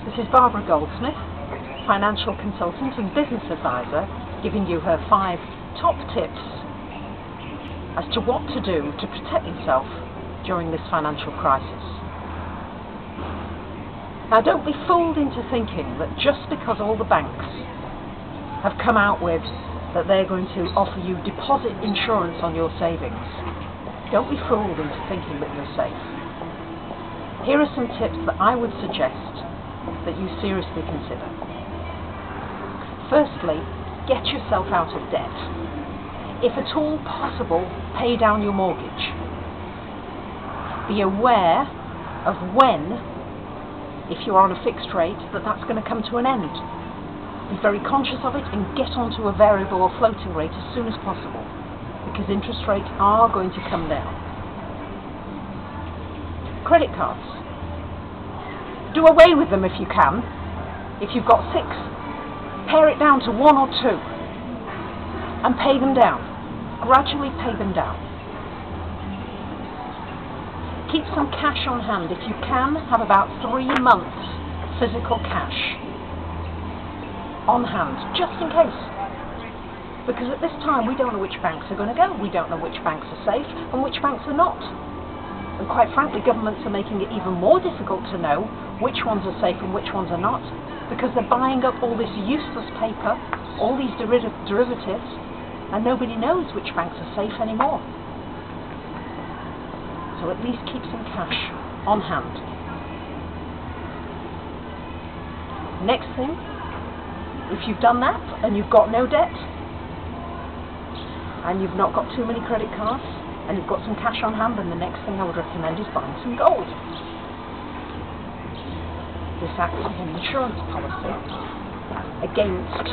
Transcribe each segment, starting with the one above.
This is Barbara Goldsmith, financial consultant and business advisor, giving you her 5 top tips as to what to do to protect yourself during this financial crisis. Now, don't be fooled into thinking that just because all the banks have come out with that they're going to offer you deposit insurance on your savings, don't be fooled into thinking that you're safe. Here are some tips that I would suggest that you seriously consider. Firstly, get yourself out of debt. If at all possible, pay down your mortgage. Be aware of when, if you are on a fixed rate, that's going to come to an end. Be very conscious of it and get onto a variable or floating rate as soon as possible, because interest rates are going to come down. Credit cards. Do away with them if you can. If you've got 6, pare it down to 1 or 2 and pay them down. Gradually pay them down. Keep some cash on hand. If you can, have about 3 months physical cash on hand, just in case. Because at this time we don't know which banks are going to go. We don't know which banks are safe and which banks are not. And quite frankly, governments are making it even more difficult to know which ones are safe and which ones are not, because they're buying up all this useless paper, all these derivatives, and nobody knows which banks are safe anymore. So at least keep some cash on hand. Next thing, if you've done that and you've got no debt, and you've not got too many credit cards, and you've got some cash on hand, then the next thing I would recommend is buying some gold. This acts as an insurance policy against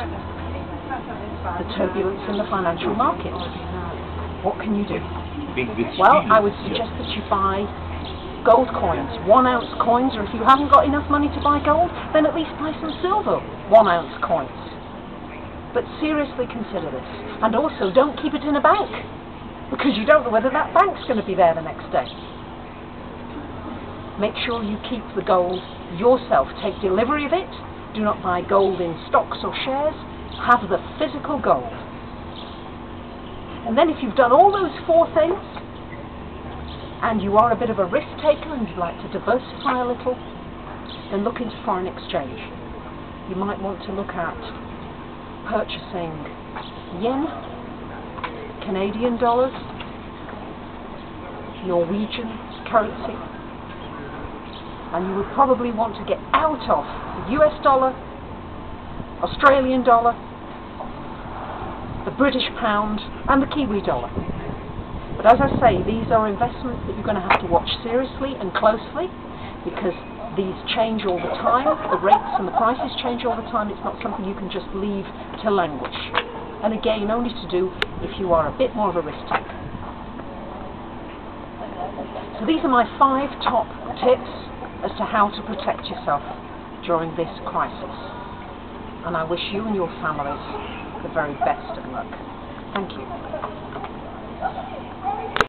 the turbulence in the financial market. What can you do? Well, I would suggest that you buy gold coins, 1-ounce coins, or if you haven't got enough money to buy gold, then at least buy some silver 1-ounce coins. But seriously consider this. And also, don't keep it in a bank, because you don't know whether that bank's going to be there the next day. Make sure you keep the gold yourself. Take delivery of it. Do not buy gold in stocks or shares. Have the physical gold. And then if you've done all those 4 things, and you are a bit of a risk taker and you'd like to diversify a little, then look into foreign exchange. You might want to look at purchasing yen, Canadian dollars, Norwegian currency, and you would probably want to get out of the US dollar, Australian dollar, the British pound, and the Kiwi dollar. But as I say, these are investments that you're going to have to watch seriously and closely, because these change all the time. The rates and the prices change all the time. It's not something you can just leave to languish. And again, only to do if you are a bit more of a risk taker. So these are my 5 top tips as to how to protect yourself during this crisis. And I wish you and your families the very best of luck. Thank you.